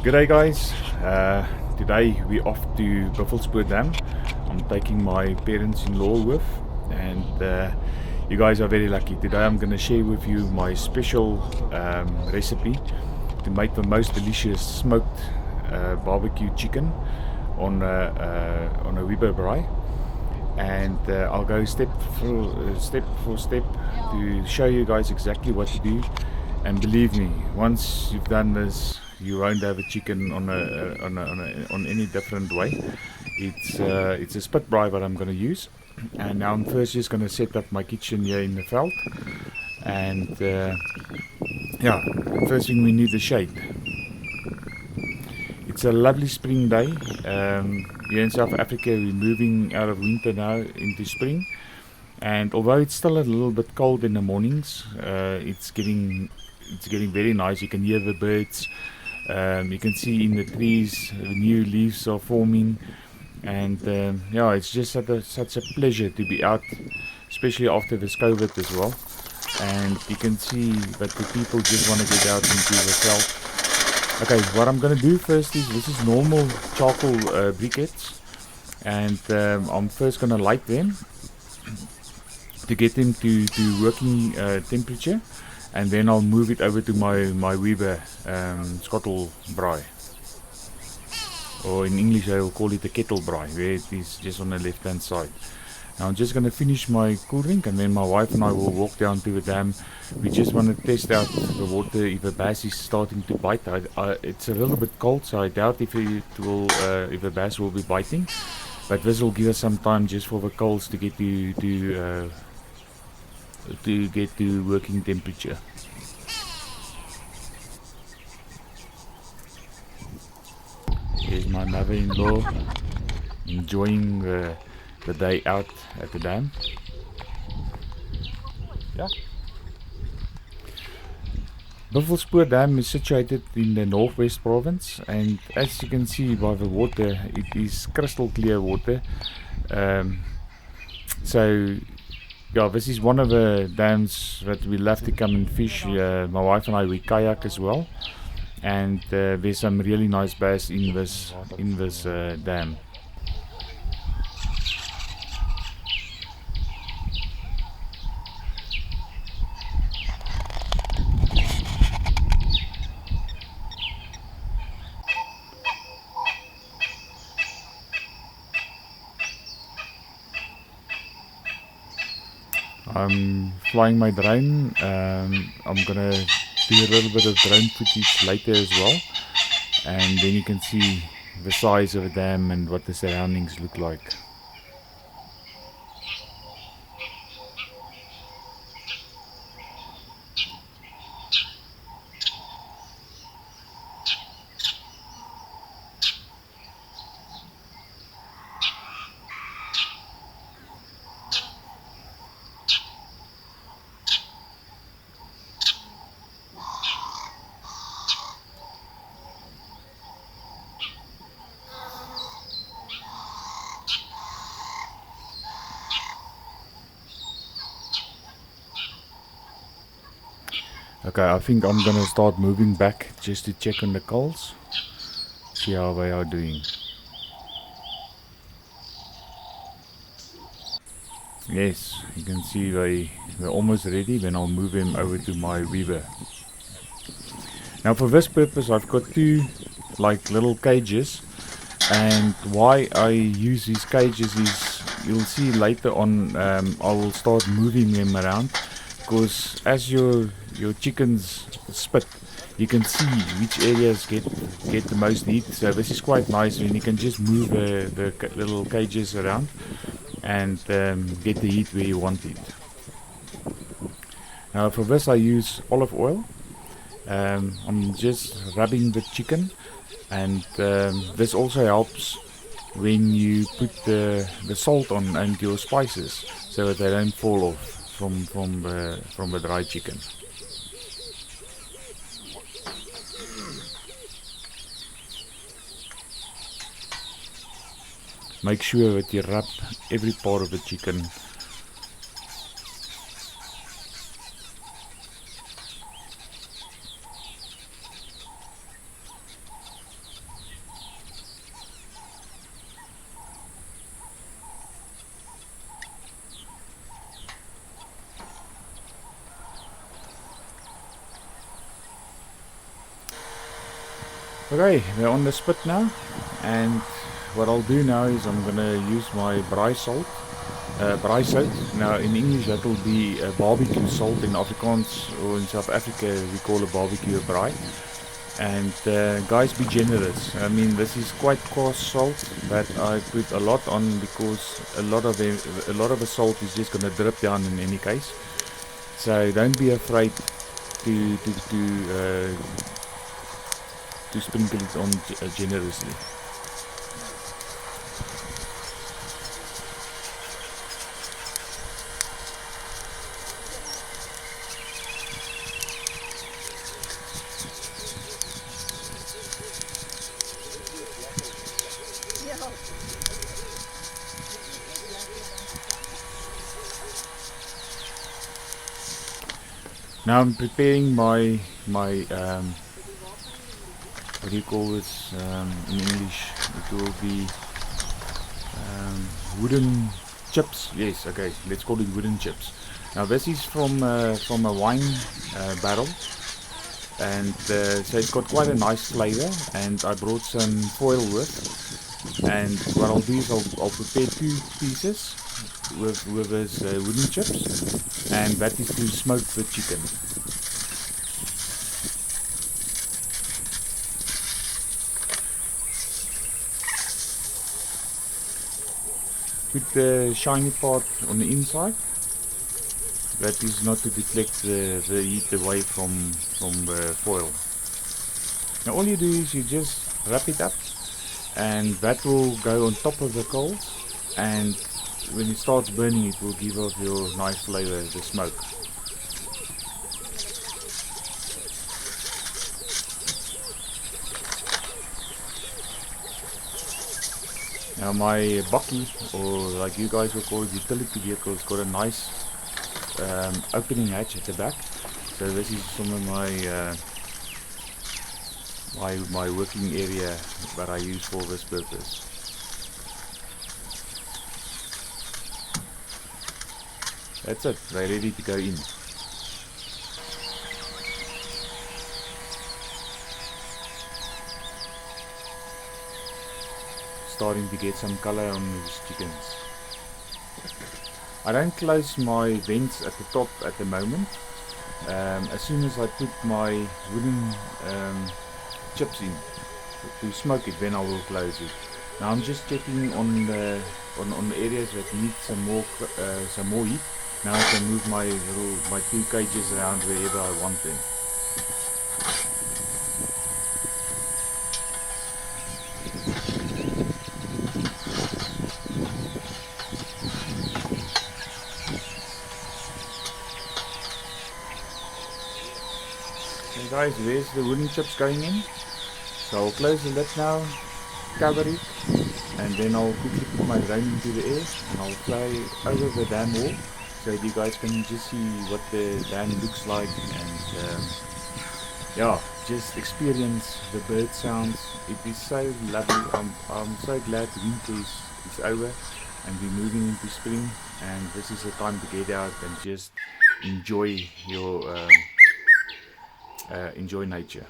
G'day guys, today we're off to Buffelspoort Dam. I'm taking my parents-in-law with, and you guys are very lucky. Today I'm going to share with you my special recipe to make the most delicious smoked barbecue chicken on a Spit Braai. And I'll go step for step to show you guys exactly what to do. And believe me, once you've done this, you won't have a chicken on any different way. It's a spit braai what I'm going to use. And now I'm first just going to set up my kitchen here in the veld. And yeah, first thing we need the shade. It's a lovely spring day. Here in South Africa we're moving out of winter now into spring. And although it's still a little bit cold in the mornings, it's getting very nice. You can hear the birds. You can see in the trees the new leaves are forming, and yeah, it's just such a pleasure to be out, especially after this COVID as well. And you can see that the people just want to get out into the veld. Okay, what I'm going to do first is, this is normal charcoal briquettes, and I'm first going to light them to get them to working temperature. And then I'll move it over to my Weber skottel braai, or in English I will call it a kettle braai, where it is just on the left hand side. Now I'm just going to finish my cool drink, and then my wife and I will walk down to the dam. We just want to test out the water, if the bass is starting to bite. It's a little bit cold, so I doubt if the bass will be biting, but this will give us some time just for the coals to get to working temperature. Here's my mother-in-law enjoying the day out at the dam. Yeah. Buffelspoort Dam is situated in the northwest province, and as you can see by the water, it is crystal clear water. So yeah, this is one of the dams that we love to come and fish. My wife and I, we kayak as well, and there's some really nice bass in this dam. I'm flying my drone. I'm gonna do a little bit of drone footage later as well, and then you can see the size of the dam and what the surroundings look like. Okay, I think I'm gonna start moving back just to check on the coals, see how they are doing. Yes, you can see they're almost ready. Then I'll move them over to my Weber. Now for this purpose I've got two like little cages, and why I use these cages is, you'll see later on, I will start moving them around, because as your chickens spit, you can see which areas get the most heat. So this is quite nice when you can just move the little cages around and get the heat where you want it. Now for this I use olive oil. I'm just rubbing the chicken, and this also helps when you put the salt on and your spices, so that they don't fall off from the dry chicken. Make sure that you rub every part of the chicken. Okay, we're on the spit now, and what I'll do now is I'm gonna use my braai salt, braai sout. Now in English that will be barbecue salt. In Afrikaans or in South Africa we call a barbecue a braai. And guys, be generous. I mean, this is quite coarse salt, but I put a lot on because a lot of the salt is just gonna drip down in any case. So don't be afraid to to to uh, to sprinkle it on generously. Now I'm preparing my what do you call this in English? It will be wooden chips. Yes, okay. Let's call it wooden chips. Now this is from a wine barrel, and so it's got quite a nice flavor. And I brought some foil with. And what I'll do is I'll prepare two pieces with this wooden chips, and that is to smoke the chicken. Put the shiny part on the inside. That is not to deflect the heat away from the foil. Now all you do is you just wrap it up, and that will go on top of the coals, and when it starts burning it will give off your nice flavor, the smoke. Now my bakkie, or like you guys will call it, utility vehicle, has got a nice opening hatch at the back. So this is some of my working area that I use for this purpose. That's it, they're ready to go in. Starting to get some color on these chickens. I don't close my vents at the top at the moment. As soon as I put my wooden chips in to smoke it, then I will close it. Now I'm just checking on the areas that need some more heat. Now I can move my two cages around wherever I want them. Okay guys, there's the wooden chips going in. So I'll close the lid now, cover it, and then I'll quickly put my drone into the air and I'll fly over the dam wall so you guys can just see what the dam looks like, and yeah, just experience the bird sounds. It is so lovely. I'm so glad winter is over and we're moving into spring, and this is the time to get out and just enjoy enjoy nature.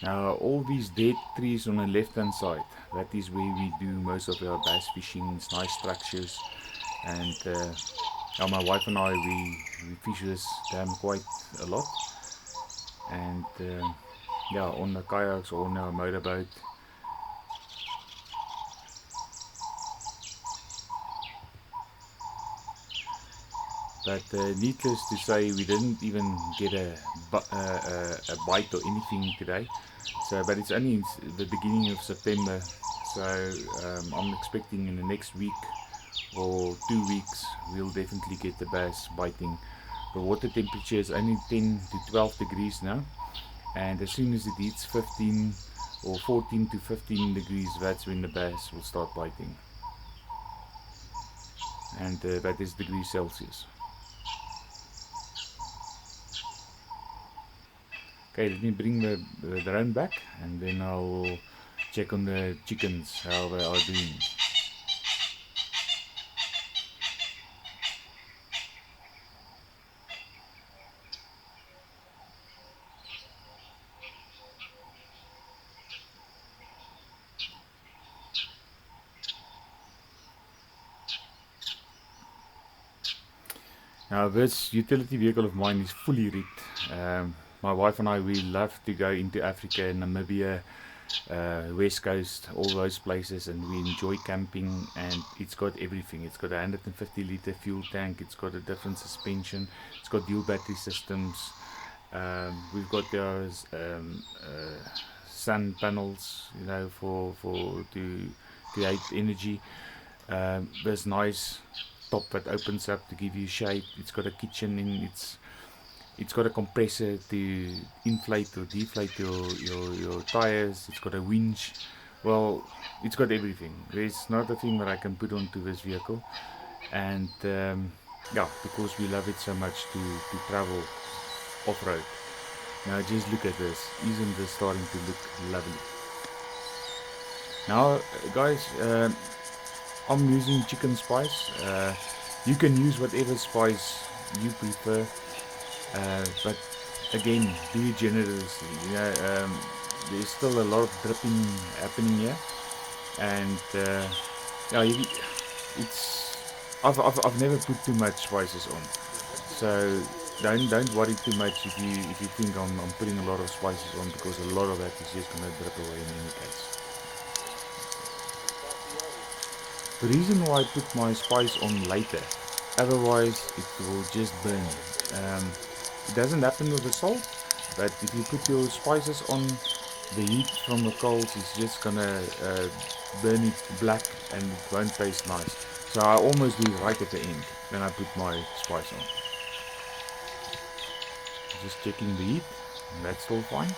Now all these dead trees on the left hand side, that is where we do most of our bass fishing. It's nice structures, and my wife and I we fish this dam quite a lot, and yeah, on the kayaks or on our motorboat. But needless to say, we didn't even get a bite or anything today. So, but it's only the beginning of September, so I'm expecting in the next week or 2 weeks we'll definitely get the bass biting. The water temperature is only 10 to 12 degrees now, and as soon as it hits 15 or 14 to 15 degrees, that's when the bass will start biting, and that is degrees Celsius. Okay, let me bring the drone back, and then I'll check on the chickens, how they are doing. Now this utility vehicle of mine is fully rigged. My wife and I, we love to go into Africa, Namibia, West Coast, all those places, and we enjoy camping, and it's got everything. It's got a 150 litre fuel tank, it's got a different suspension, it's got dual battery systems. We've got those sun panels, you know, for to create energy. There's nice top that opens up to give you shade. It's got a kitchen in it's got a compressor to inflate or deflate your tires. It's got a winch. Well, it's got everything. There's not a thing that I can put onto this vehicle, and yeah, because we love it so much to travel off-road. Now just look at this. Isn't this starting to look lovely? Now guys, I'm using chicken spice. You can use whatever spice you prefer, but again, do it generously. You know, there's still a lot of dripping happening here, and yeah, it's I've never put too much spices on, so don't worry too much if you think I'm putting a lot of spices on, because a lot of that is just gonna drip away in any case. The reason why I put my spice on later, otherwise it will just burn. It doesn't happen with the salt, but if you put your spices on, the heat from the coals is just gonna burn it black, and it won't taste nice. So I almost do it right at the end, then I put my spice on. Just checking the heat, and that's still fine.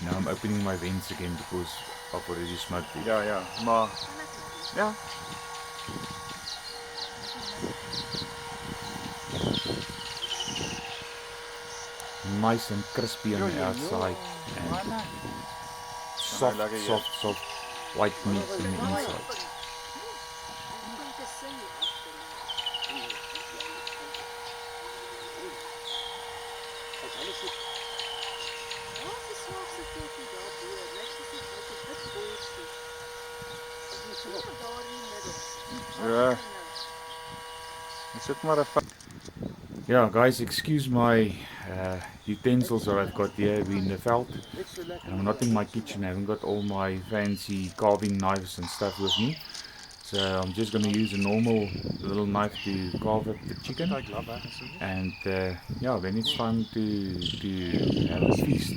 Now I'm opening my vents again because I've already smoked it. Ja, maar ja. Nice and crispy on the outside, and soft white meat on the inside. Ja. Sit maar 'n Yeah, guys, excuse my utensils that I've got here. We're in the veld, and I'm not in my kitchen. I haven't got all my fancy carving knives and stuff with me. So I'm just going to use a normal little knife to carve up the chicken. And yeah, then it's time to have a feast.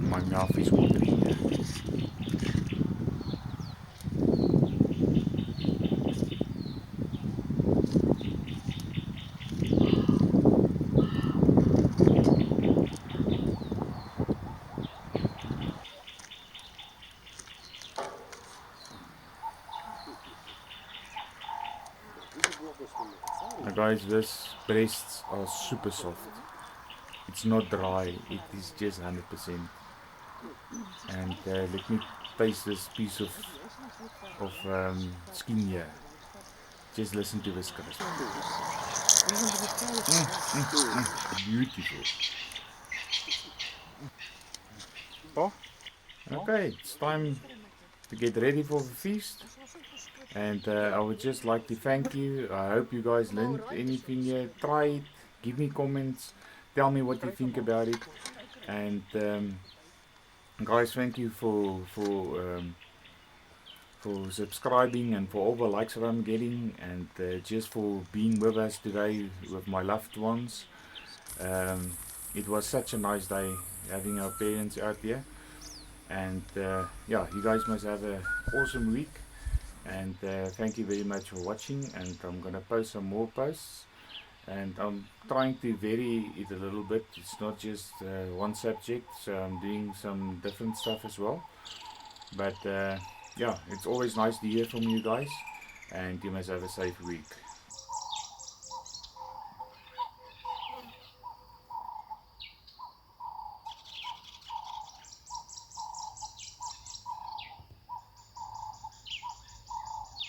My mouth is watering. guys, this breasts are super soft. It's not dry, it is just 100%. And let me taste this piece of skin here. Just listen to this crisp. Beautiful. Oh, Okay, it's time to get ready for the feast. And I would just like to thank you. I hope you guys learned anything here. Try it, give me comments, tell me what you think about it. And guys, thank you for subscribing and for all the likes that I'm getting, and just for being with us today with my loved ones. It was such a nice day having our parents out here, and yeah, you guys must have an awesome week. And thank you very much for watching, and I'm gonna post some more posts, and I'm trying to vary it a little bit. It's not just one subject, so I'm doing some different stuff as well. But yeah, it's always nice to hear from you guys, and you must have a safe week.